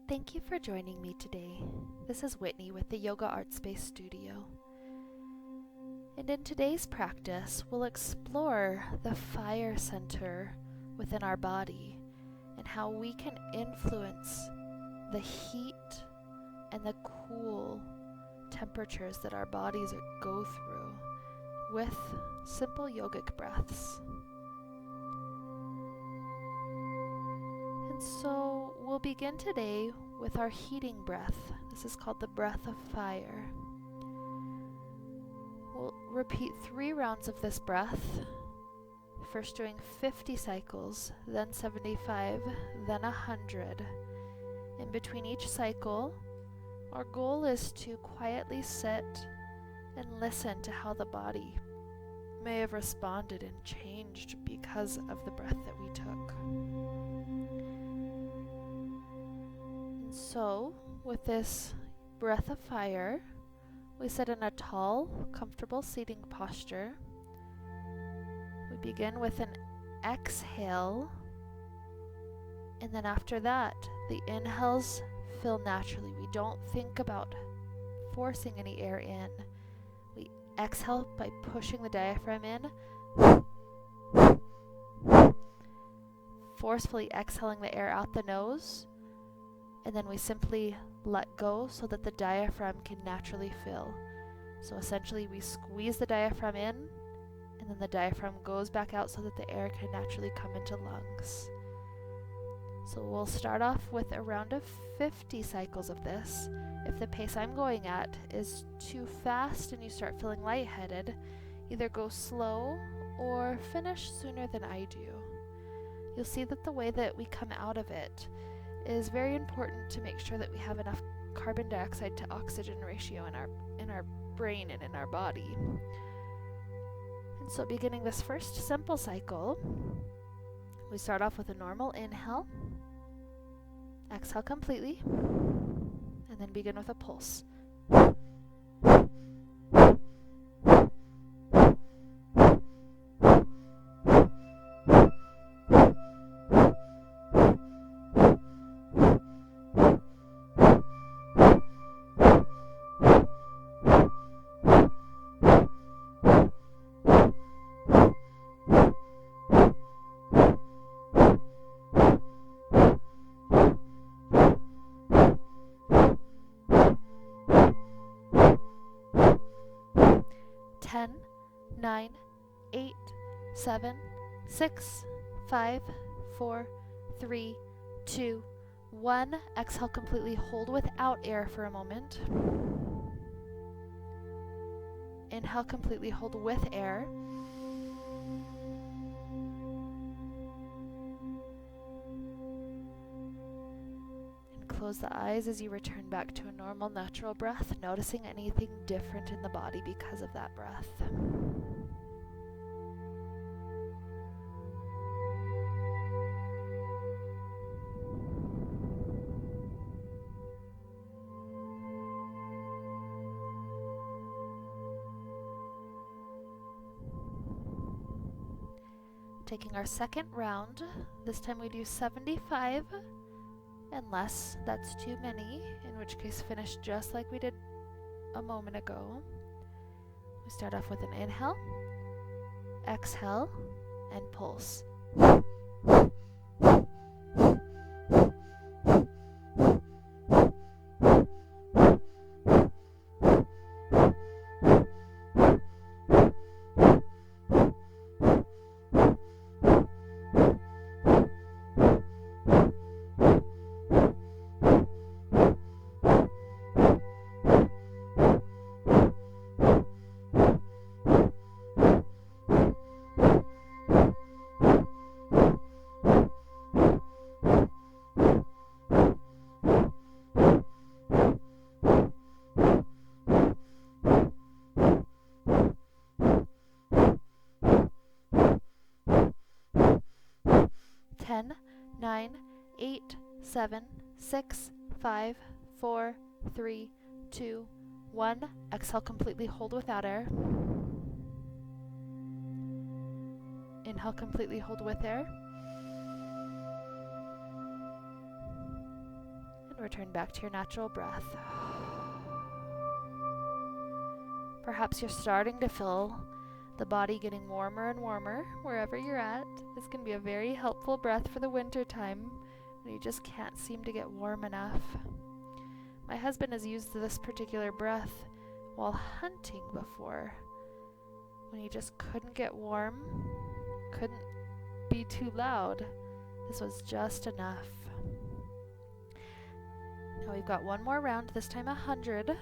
Thank you for joining me today. This is Whitney with the Yoga Art Space Studio. And in today's practice, we'll explore the fire center within our body and how we can influence the heat and the cool temperatures that our bodies go through with simple yogic breaths. And so we'll begin today with our heating breath. This is called the breath of fire. We'll repeat 3 rounds of this breath, first doing 50 cycles, then 75, then 100. In between each cycle, our goal is to quietly sit and listen to how the body may have responded and changed because of the breath that we took. So, with this breath of fire, we sit in a tall, comfortable seating posture. We begin with an exhale, and then after that, the inhales fill naturally. We don't think about forcing any air in. We exhale by pushing the diaphragm in, forcefully exhaling the air out the nose, and then we simply let go so that the diaphragm can naturally fill. So essentially we squeeze the diaphragm in, and then the diaphragm goes back out so that the air can naturally come into lungs. So we'll start off with a round of 50 cycles of this. If the pace I'm going at is too fast and you start feeling lightheaded, either go slow or finish sooner than I do. You'll see that the way that we come out of it is very important to make sure that we have enough carbon dioxide to oxygen ratio in our brain and in our body. And so beginning this first simple cycle, we start off with a normal inhale, exhale completely, and then begin with a pulse. 10, 9, 8, 7, 6, 5, 4, 3, 2, 1. Exhale completely. Hold without air for a moment. Inhale completely. Hold with air. And close the eyes as you return back to a normal, natural breath, noticing anything different in the body because of that breath. Taking our second round, this time we do 75, unless that's too many, in which case finish just like we did a moment ago. We start off with an inhale, exhale, and pulse. 10, 9, 8, 7, 6, 5, 4, 3, 2, 1. Exhale completely. Hold without air. Inhale completely. Hold with air. And Return back to your natural breath. Perhaps you're starting to feel the body getting warmer and warmer wherever you're at. This can be a very helpful breath for the winter time when you just can't seem to get warm enough. My husband has used this particular breath while hunting before, when he just couldn't get warm, couldn't be too loud. This was just enough. Now we've got one more round, this time 100.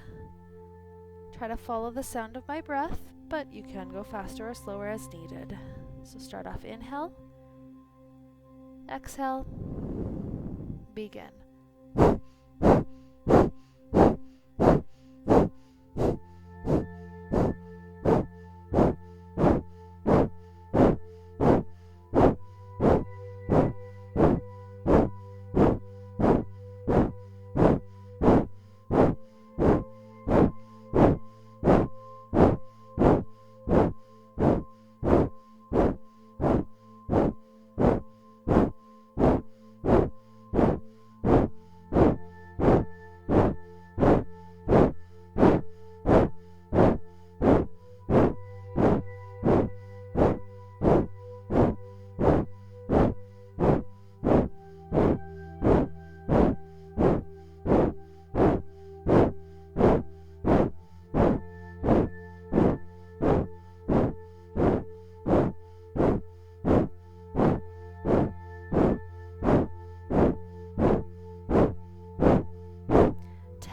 Try to follow the sound of my breath, but you can go faster or slower as needed. So start off, inhale, exhale, begin.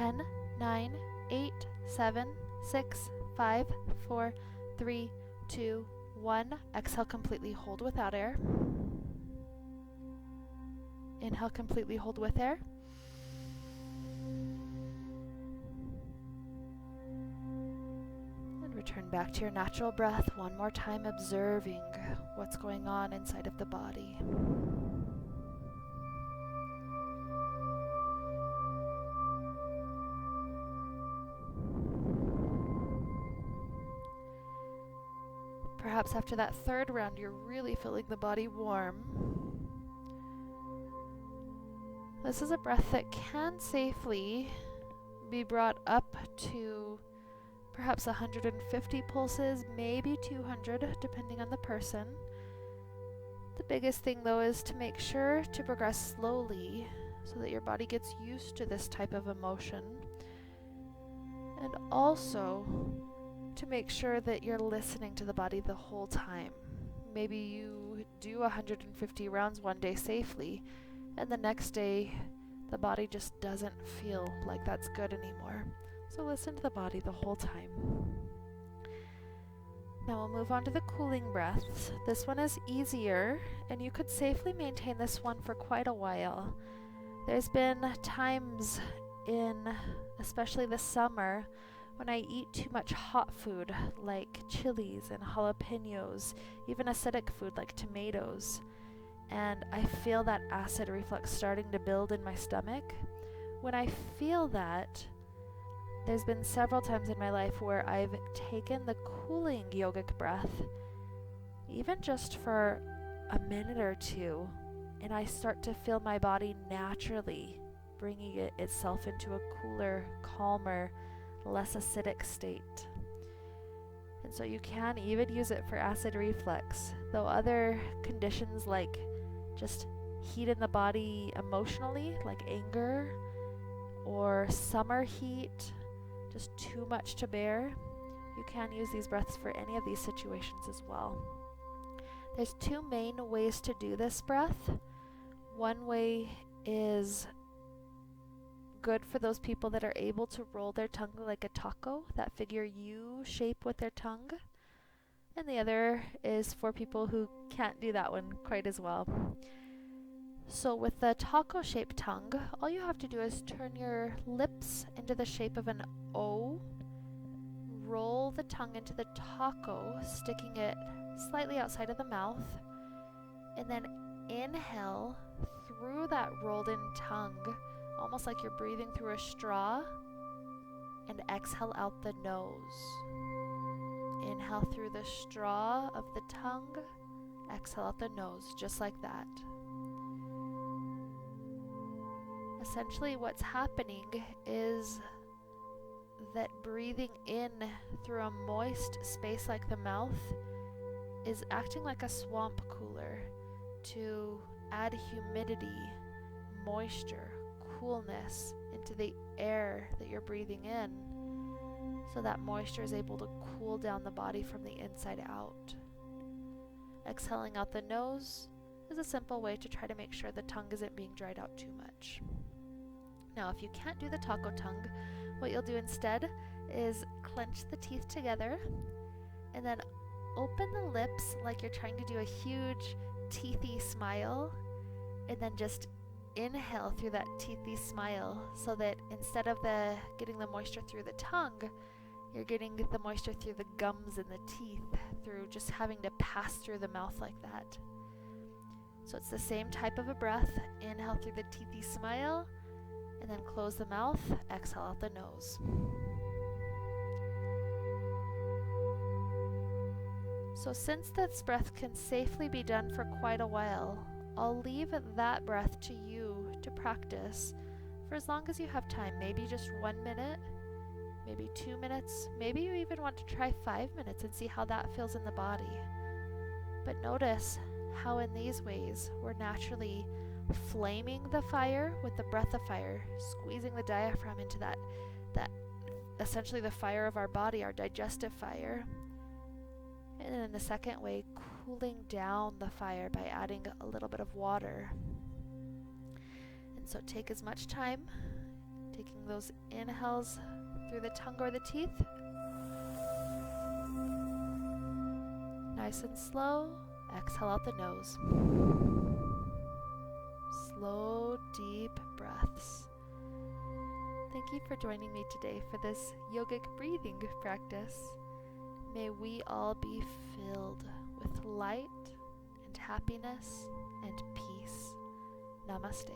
10, 9, 8, 7, 6, 5, 4, 3, 2, 1. Exhale, completely hold without air. Inhale, completely hold with air. And return back to your natural breath one more time, observing what's going on inside of the body. Perhaps after that third round, you're really feeling the body warm. This is a breath that can safely be brought up to perhaps 150 pulses, maybe 200, depending on the person. The biggest thing, though, is to make sure to progress slowly so that your body gets used to this type of emotion. And also to make sure that you're listening to the body the whole time. Maybe you do 150 rounds one day safely, and the next day the body just doesn't feel like that's good anymore. So listen to the body the whole time. Now we'll move on to the cooling breaths. This one is easier, and you could safely maintain this one for quite a while. There's been times in, especially the summer, when I eat too much hot food like chilies and jalapenos, even acidic food like tomatoes, and I feel that acid reflux starting to build in my stomach. When I feel that, there's been several times in my life where I've taken the cooling yogic breath, even just for a minute or two, and I start to feel my body naturally bringing itself into a cooler, calmer, less acidic state. And so you can even use it for acid reflux, though other conditions like just heat in the body emotionally, like anger or summer heat, just too much to bear, you can use these breaths for any of these situations as well. There's two main ways to do this breath. One way is good for those people that are able to roll their tongue like a taco, that figure U shape with their tongue. And the other is for people who can't do that one quite as well. So with the taco shaped tongue, all you have to do is turn your lips into the shape of an O, roll the tongue into the taco, sticking it slightly outside of the mouth, and then inhale through that rolled in tongue, almost like you're breathing through a straw, and exhale out the nose. Inhale through the straw of the tongue, exhale out the nose, just like that. Essentially, what's happening is that breathing in through a moist space like the mouth is acting like a swamp cooler to add humidity, moisture, coolness into the air that you're breathing in, so that moisture is able to cool down the body from the inside out. Exhaling out the nose is a simple way to try to make sure the tongue isn't being dried out too much. Now, if you can't do the taco tongue, what you'll do instead is clench the teeth together and then open the lips like you're trying to do a huge teethy smile, and then just inhale through that teethy smile, so that instead of getting the moisture through the tongue, you're getting the moisture through the gums and the teeth, through just having to pass through the mouth like that. So it's the same type of a breath. Inhale through the teethy smile, and then close the mouth, exhale out the nose. So since this breath can safely be done for quite a while, I'll leave that breath to you to practice for as long as you have time. Maybe just 1 minute, maybe 2 minutes, maybe you even want to try 5 minutes and see how that feels in the body. But notice how in these ways we're naturally flaming the fire with the breath of fire, squeezing the diaphragm into that essentially the fire of our body, our digestive fire. And then in the second way, cooling down the fire by adding a little bit of water. And so take as much time, taking those inhales through the tongue or the teeth. Nice and slow, exhale out the nose. Slow, deep breaths. Thank you for joining me today for this yogic breathing practice. May we all be filled with light and happiness and peace. Namaste.